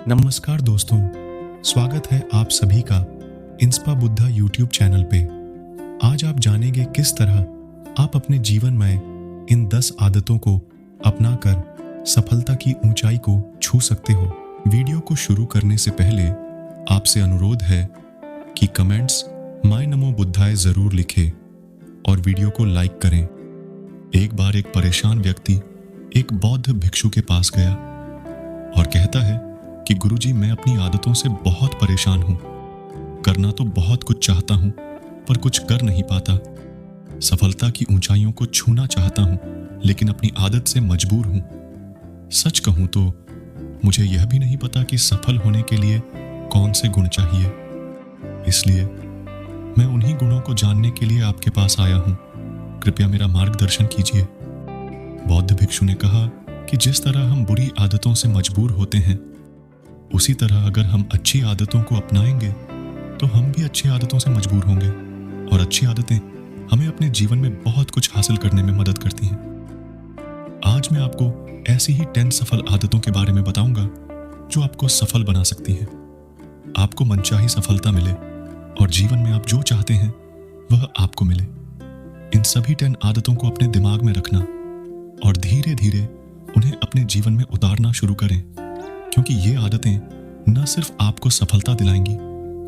नमस्कार दोस्तों, स्वागत है आप सभी का इंस्पा बुद्धा यूट्यूब चैनल पे। आज आप जानेंगे किस तरह आप अपने जीवन में इन 10 आदतों को अपनाकर सफलता की ऊंचाई को छू सकते हो। वीडियो को शुरू करने से पहले आपसे अनुरोध है कि कमेंट्स माय नमो बुद्धाय जरूर लिखें और वीडियो को लाइक करें। एक बार एक परेशान व्यक्ति एक बौद्ध भिक्षु के पास गया और कहता है कि गुरुजी, मैं अपनी आदतों से बहुत परेशान हूं। करना तो बहुत कुछ चाहता हूं, पर कुछ कर नहीं पाता। सफलता की ऊंचाइयों को छूना चाहता हूं, लेकिन अपनी आदत से मजबूर हूं। सच कहूं तो मुझे यह भी नहीं पता कि सफल होने के लिए कौन से गुण चाहिए। इसलिए मैं उन्हीं गुणों को जानने के लिए आपके पास आया हूं। कृपया मेरा मार्गदर्शन कीजिए। बौद्ध भिक्षु ने कहा कि जिस तरह हम बुरी आदतों से मजबूर होते हैं, उसी तरह अगर हम अच्छी आदतों को अपनाएंगे तो हम भी अच्छी आदतों से मजबूर होंगे, और अच्छी आदतें हमें अपने जीवन में बहुत कुछ हासिल करने में मदद करती हैं। आज मैं आपको ऐसी ही 10 सफल आदतों के बारे में बताऊंगा जो आपको सफल बना सकती हैं। आपको मनचाही सफलता मिले और जीवन में आप जो चाहते हैं वह आपको मिले। इन सभी 10 आदतों को अपने दिमाग में रखना और धीरे धीरे उन्हें अपने जीवन में उतारना शुरू करें, क्योंकि ये आदतें न सिर्फ आपको सफलता दिलाएंगी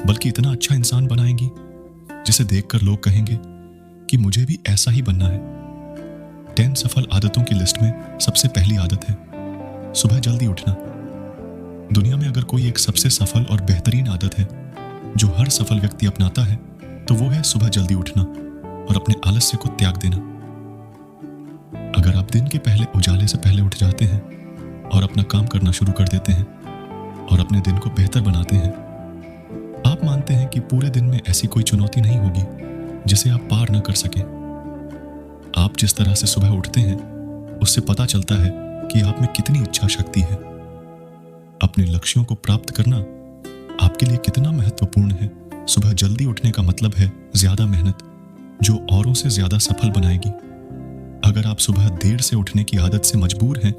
बल्कि इतना अच्छा इंसान बनाएंगी जिसे देखकर लोग कहेंगे कि मुझे भी ऐसा ही बनना है। 10 सफल आदतों की लिस्ट में सबसे पहली आदत है सुबह जल्दी उठना। दुनिया में अगर कोई एक सबसे सफल और बेहतरीन आदत है जो हर सफल व्यक्ति अपनाता है तो वो है सुबह जल्दी उठना और अपने आलस्य को त्याग देना। अगर आप दिन के पहले उजाले से पहले उठ जाते हैं और अपना काम करना शुरू कर देते हैं और अपने दिन को बेहतर बनाते हैं, आप मानते हैं कि पूरे दिन में ऐसी कोई चुनौती नहीं होगी जिसे आप पार न कर सकें। आप जिस तरह से सुबह उठते हैं उससे पता चलता है कि आप में कितनी इच्छा शक्ति है। अपने लक्ष्यों को प्राप्त करना आपके लिए कितना महत्वपूर्ण है। सुबह जल्दी उठने का मतलब है ज्यादा मेहनत, जो औरों से ज्यादा सफल बनाएगी। अगर आप सुबह देर से उठने की आदत से मजबूर हैं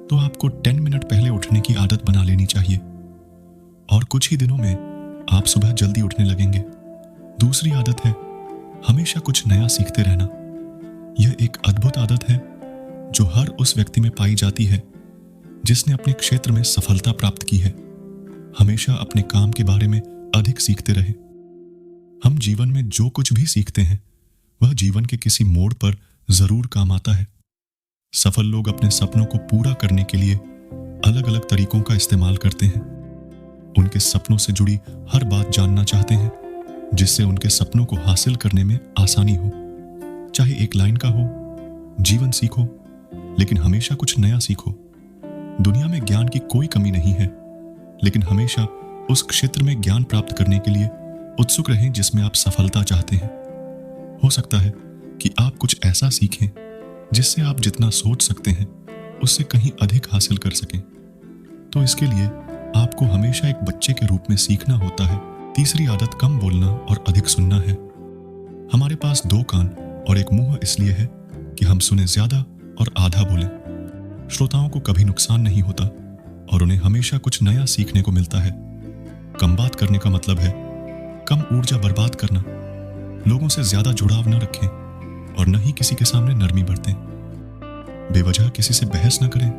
तो आपको 10 मिनट पहले उठने की आदत बना लेनी चाहिए, और कुछ ही दिनों में आप सुबह जल्दी उठने लगेंगे। दूसरी आदत है हमेशा कुछ नया सीखते रहना। यह एक अद्भुत आदत है जो हर उस व्यक्ति में पाई जाती है जिसने अपने क्षेत्र में सफलता प्राप्त की है। हमेशा अपने काम के बारे में अधिक सीखते रहे। हम जीवन में जो कुछ भी सीखते हैं वह जीवन के किसी मोड़ पर जरूर काम आता है। सफल लोग अपने सपनों को पूरा करने के लिए अलग अलग तरीकों का इस्तेमाल करते हैं। उनके सपनों से जुड़ी हर बात जानना चाहते हैं जिससे उनके सपनों को हासिल करने में आसानी हो। चाहे एक लाइन का हो, जीवन सीखो, लेकिन हमेशा कुछ नया सीखो। दुनिया में ज्ञान की कोई कमी नहीं है, लेकिन हमेशा उस क्षेत्र में ज्ञान प्राप्त करने के लिए उत्सुक रहें जिसमें आप सफलता चाहते हैं। हो सकता है कि आप कुछ ऐसा सीखें जिससे आप जितना सोच सकते हैं उससे कहीं अधिक हासिल कर सकें। तो इसके लिए आपको हमेशा एक बच्चे के रूप में सीखना होता है। तीसरी आदत कम बोलना और अधिक सुनना है। हमारे पास 2 कान और एक मुंह इसलिए है कि हम सुने ज्यादा और आधा बोलें। श्रोताओं को कभी नुकसान नहीं होता और उन्हें हमेशा कुछ नया सीखने को मिलता है। कम बात करने का मतलब है कम ऊर्जा बर्बाद करना। लोगों से ज्यादा जुड़ाव न रखें और न ही किसी के सामने नरमी बरतें। बेवजह किसी से बहस न करें,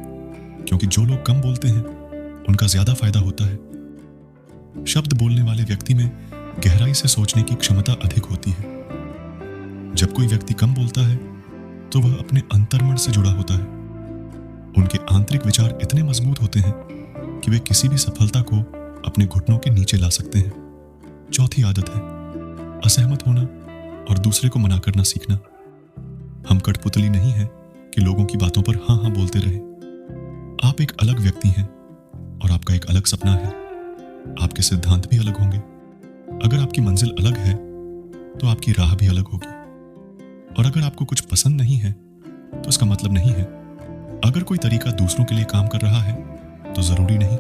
क्योंकि जो लोग कम बोलते हैं उनका ज्यादा फायदा होता है। शब्द बोलने वाले व्यक्ति में गहराई से सोचने की क्षमता अधिक होती है। जब कोई व्यक्ति कम बोलता है तो वह अपने अंतर्मन से जुड़ा होता है। उनके आंतरिक विचार इतने मजबूत होते हैं कि वे किसी भी सफलता को अपने घुटनों के नीचे ला सकते हैं। चौथी आदत है असहमत होना और दूसरे को मना करना सीखना। हम कठपुतली नहीं है कि लोगों की बातों पर हाँ हाँ बोलते रहें। आप एक अलग व्यक्ति हैं और आपका एक अलग सपना है। आपके सिद्धांत भी अलग होंगे। अगर आपकी मंजिल अलग है तो आपकी राह भी अलग होगी। और अगर आपको कुछ पसंद नहीं है तो इसका मतलब नहीं है। अगर कोई तरीका दूसरों के लिए काम कर रहा है तो जरूरी नहीं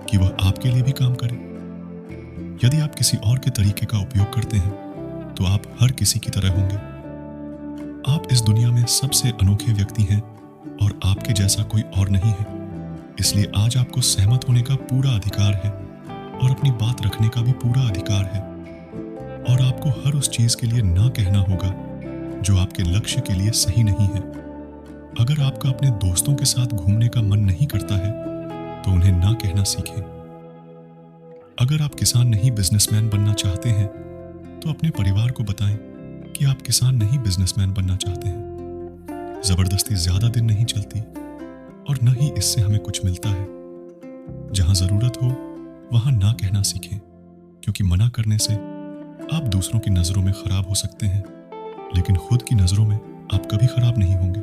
कि वह आपके लिए भी काम करे। यदि आप किसी और के तरीके का उपयोग करते हैं तो आप हर किसी की तरह होंगे। आप इस दुनिया में सबसे अनोखे व्यक्ति हैं और आपके जैसा कोई और नहीं है। इसलिए आज आपको सहमत होने का पूरा अधिकार है और अपनी बात रखने का भी पूरा अधिकार है। और आपको हर उस चीज के लिए ना कहना होगा जो आपके लक्ष्य के लिए सही नहीं है। अगर आपका अपने दोस्तों के साथ घूमने का मन नहीं करता है तो उन्हें ना कहना सीखें। अगर आप किसान नहीं बिजनेसमैन बनना चाहते हैं तो अपने परिवार को बताएं कि आप किसान नहीं बिजनेसमैन बनना चाहते हैं। जबरदस्ती ज्यादा दिन नहीं चलती और न ही इससे हमें कुछ मिलता है। जहां जरूरत हो वहां ना कहना सीखें, क्योंकि मना करने से आप दूसरों की नजरों में खराब हो सकते हैं, लेकिन खुद की नजरों में आप कभी खराब नहीं होंगे।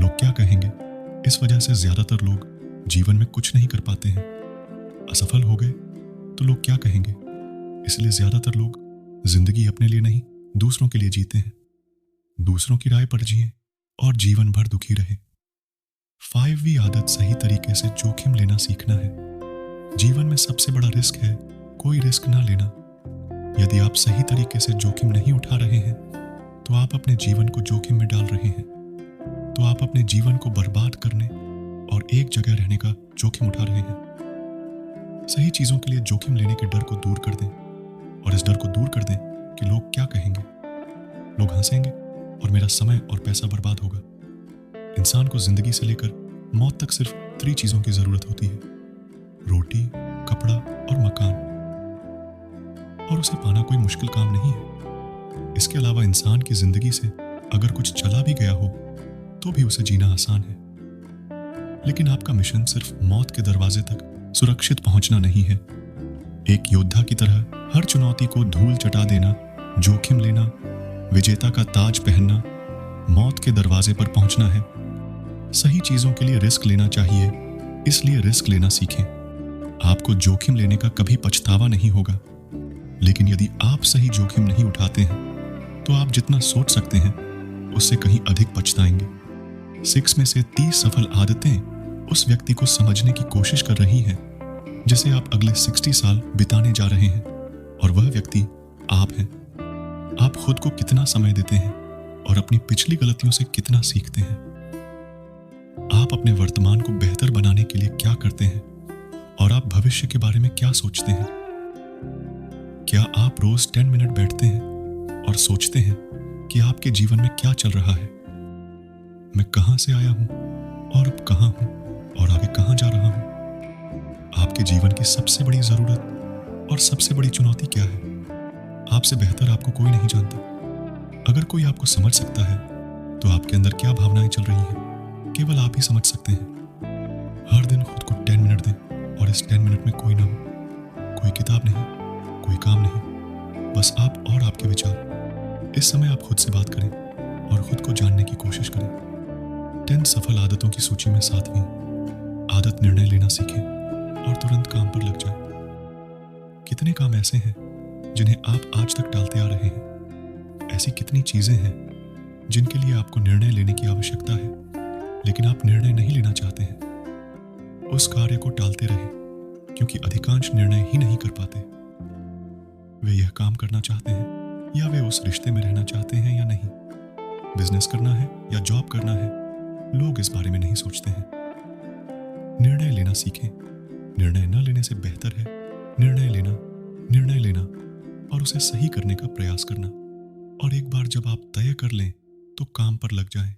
लोग क्या कहेंगे, इस वजह से ज्यादातर लोग जीवन में कुछ नहीं कर पाते हैं। असफल हो गए तो लोग क्या कहेंगे, इसलिए ज्यादातर लोग जिंदगी अपने लिए नहीं दूसरों के लिए जीते हैं। दूसरों की राय पर जिएं और जीवन भर दुखी रहे। 5वीं आदत सही तरीके से जोखिम लेना सीखना है। जीवन में सबसे बड़ा रिस्क है कोई रिस्क ना लेना। यदि आप सही तरीके से जोखिम नहीं उठा रहे हैं तो आप अपने जीवन को जोखिम में डाल रहे हैं। तो आप अपने जीवन को बर्बाद करने और एक जगह रहने का जोखिम उठा रहे हैं। सही चीजों के लिए जोखिम लेने के डर को दूर कर दें और इस डर को दूर कर दें कि लोग क्या कहेंगे। लोग हंसेंगे और मेरा समय और पैसा बर्बाद होगा। इंसान को जिंदगी से लेकर मौत तक सिर्फ 3 चीजों की जरूरत होती है, रोटी, कपड़ा और मकान। और उसे पाना कोई मुश्किल काम नहीं है। इसके अलावा इंसान की जिंदगी से अगर कुछ चला भी गया हो तो भी उसे जीना आसान है। लेकिन आपका मिशन सिर्फ मौत के दरवाजे तक सुरक्षित पहुंचना नहीं है। एक योद्धा की तरह हर चुनौती को धूल चटा देना, जोखिम लेना, विजेता का ताज पहनना, मौत के दरवाजे पर पहुंचना है। सही चीजों के लिए रिस्क लेना चाहिए, इसलिए रिस्क लेना सीखें। आपको जोखिम लेने का कभी पछतावा नहीं होगा। लेकिन यदि आप सही जोखिम नहीं उठाते हैं तो आप जितना सोच सकते हैं उससे कहीं अधिक पछताएंगे। 6 में से 30 सफल आदतें उस व्यक्ति को समझने की कोशिश कर रही हैं जिसे आप अगले 60 साल बिताने जा रहे हैं, और वह व्यक्ति आप हैं। आप खुद को कितना समय देते हैं और अपनी पिछली गलतियों से कितना सीखते हैं। आप अपने वर्तमान को बेहतर बनाने के लिए क्या करते हैं और आप भविष्य के बारे में क्या सोचते हैं। क्या आप रोज 10 मिनट बैठते हैं और सोचते हैं कि आपके जीवन में क्या चल रहा है, मैं कहां से आया हूं और अब कहां हूं और आगे कहां जा रहा हूं। आपके जीवन की सबसे बड़ी जरूरत और सबसे बड़ी चुनौती क्या है। आपसे बेहतर आपको कोई नहीं जानता। अगर कोई आपको समझ सकता है तो आपके अंदर क्या भावनाएं चल रही हैं केवल आप ही समझ सकते हैं। हर दिन खुद को 10 मिनट दें और इस 10 मिनट में कोई ना हो, कोई किताब नहीं, कोई काम नहीं, बस आप और आपके विचार। इस समय आप खुद से बात करें और खुद को जानने की कोशिश करें। 10 सफल आदतों की सूची में 7वीं आदत निर्णय लेना सीखें और तुरंत काम पर लग जाएं। कितने काम ऐसे हैं जिन्हें आप आज तक टालते आ रहे हैं। ऐसी कितनी चीजें हैं जिनके लिए आपको निर्णय लेने की आवश्यकता है लेकिन आप निर्णय नहीं लेना चाहते हैं। उस कार्य को टालते रहे क्योंकि अधिकांश निर्णय ही नहीं कर पाते। वे यह काम करना चाहते हैं या वे उस रिश्ते में रहना चाहते हैं या नहीं, बिजनेस करना है या जॉब करना है, लोग इस बारे में नहीं सोचते हैं। निर्णय लेना सीखें। निर्णय न लेने से बेहतर है निर्णय लेना और उसे सही करने का प्रयास करना। और एक बार जब आप तय कर लें तो काम पर लग जाएं।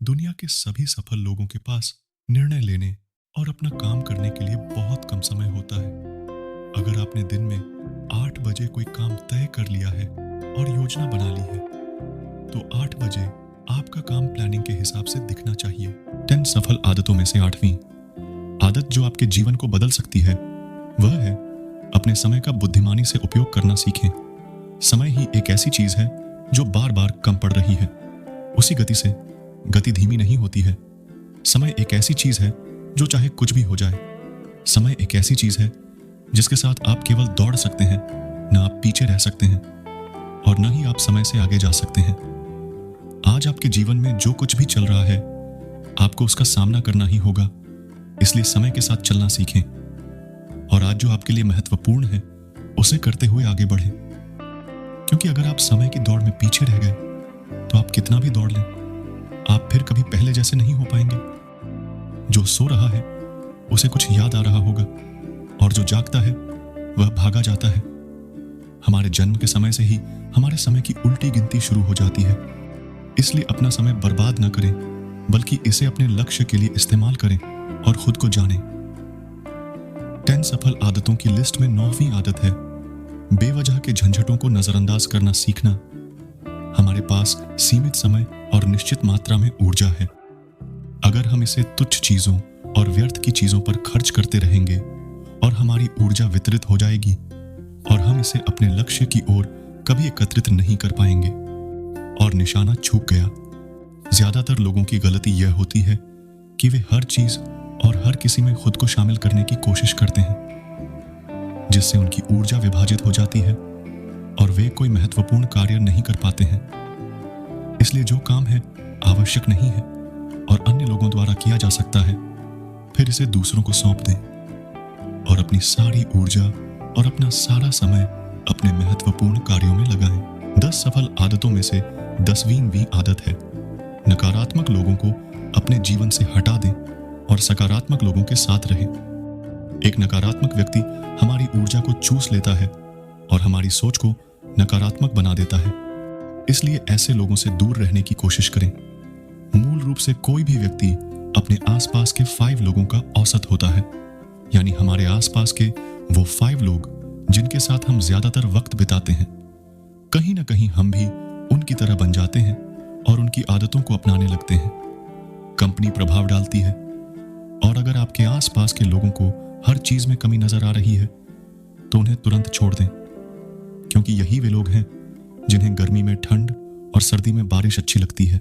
दुनिया के सभी सफल लोगों के पास निर्णय लेने और अपना काम करने के लिए बहुत कम समय होता है। अगर आपने दिन में 8 बजे कोई काम तय कर लिया है और योजना बना ली है तो 8 बजे आपका काम प्लानिंग के हिसाब से दिखना चाहिए। 10 सफल आदतों में से 8वीं आदत जो आपके जीवन को बदल सकती है वह है अपने समय का बुद्धिमानी से उपयोग करना सीखें। समय ही एक ऐसी चीज है जो बार बार कम पड़ रही है। उसी गति से गति धीमी नहीं होती है। समय एक ऐसी चीज है जो चाहे कुछ भी हो जाए। समय एक ऐसी चीज है जिसके साथ आप केवल दौड़ सकते हैं, न आप पीछे रह सकते हैं और न ही आप समय से आगे जा सकते हैं। आज आपके जीवन में जो कुछ भी चल रहा है आपको उसका सामना करना ही होगा, इसलिए समय के साथ चलना सीखें और आज जो आपके लिए महत्वपूर्ण है उसे करते हुए आगे बढ़ें। क्योंकि अगर आप समय की दौड़ में पीछे रह गए तो आप कितना भी दौड़ लें, आप फिर कभी पहले जैसे नहीं हो पाएंगे। जो सो रहा है उसे कुछ याद आ रहा होगा, और जो जागता है वह भागा जाता है। हमारे जन्म के समय से ही हमारे समय की उल्टी गिनती शुरू हो जाती है। इसलिए अपना समय बर्बाद न करें, बल्कि इसे अपने लक्ष्य के लिए इस्तेमाल करें और खुद को जानें। 10 सफल आदतों की लिस्ट में 9वीं आदत है बेवजह के झंझटों को नजरअंदाज करना सीखना। हमारे पास सीमित समय और निश्चित मात्रा में ऊर्जा है। अगर हम इसे तुच्छ चीजों और व्यर्थ की चीजों पर खर्च करते रहेंगे और हमारी ऊर्जा वितरित हो जाएगी और हम इसे अपने लक्ष्य की ओर कभी एकत्रित नहीं कर पाएंगे और निशाना चूक गया। ज्यादातर लोगों की गलती यह होती है कि वे हर चीज और हर किसी में खुद को शामिल करने की कोशिश करते हैं, जिससे उनकी ऊर्जा विभाजित हो जाती है और वे कोई महत्वपूर्ण कार्य नहीं कर पाते हैं। इसलिए जो काम है आवश्यक नहीं है और अन्य लोगों द्वारा किया जा सकता है, फिर इसे दूसरों को सौंप दें और अपनी सारी ऊर्जा और अपना सारा समय अपने महत्वपूर्ण कार्यों में लगाएं। 10 सफल आदतों में से 10वीं आदत है नकारात्मक लोगों को अपने जीवन से हटा दें और सकारात्मक लोगों के साथ रहें। एक नकारात्मक व्यक्ति हमारी ऊर्जा को चूस लेता है और हमारी सोच को नकारात्मक बना देता है। इसलिए ऐसे लोगों से दूर रहने की कोशिश करें। मूल रूप से कोई भी व्यक्ति अपने आसपास के 5 लोगों का औसत होता है, यानी हमारे आसपास के वो 5 लोग जिनके साथ हम ज्यादातर वक्त बिताते हैं। कहीं ना कहीं हम भी उनकी तरह बन जाते हैं और उनकी आदतों को अपनाने लगते हैं। कंपनी प्रभाव डालती है, और अगर आपके आसपास के लोगों को हर चीज में कमी नजर आ रही है तो उन्हें तुरंत छोड़ दें, क्योंकि यही वे लोग हैं जिन्हें गर्मी में ठंड और सर्दी में बारिश अच्छी लगती है।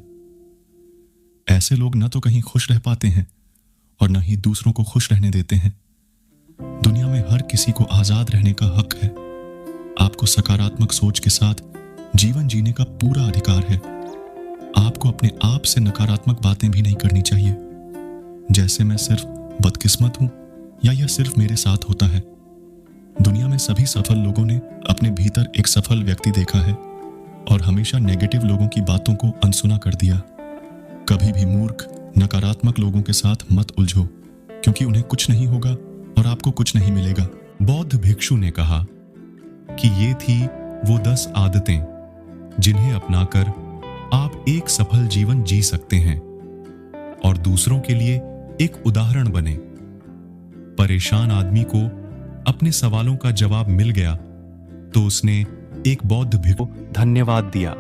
ऐसे लोग न तो कहीं खुश रह पाते हैं और न ही दूसरों को खुश रहने देते हैं। दुनिया में हर किसी को आजाद रहने का हक है। आपको सकारात्मक सोच के साथ जीवन जीने का पूरा अधिकार है। आपको अपने आप से नकारात्मक बातें भी नहीं करनी चाहिए, जैसे मैं सिर्फ बदकिस्मत हूं या यह सिर्फ मेरे साथ होता है। दुनिया में सभी सफल लोगों ने अपने भीतर एक सफल व्यक्ति देखा है और हमेशा नेगेटिव लोगों की बातों को अनसुना कर दिया। कभी भी मूर्ख नकारात्मक लोगों के साथ मत उलझो, क्योंकि उन्हें कुछ नहीं होगा और आपको कुछ नहीं मिलेगा। बौद्ध भिक्षु ने कहा कि ये थी वो 10 आदतें जिन्हें अपनाकर आप एक सफल जीवन जी सकते हैं और दूसरों के लिए एक उदाहरण बने। परेशान आदमी को अपने सवालों का जवाब मिल गया तो उसने एक बौद्ध भिक्षु को धन्यवाद दिया।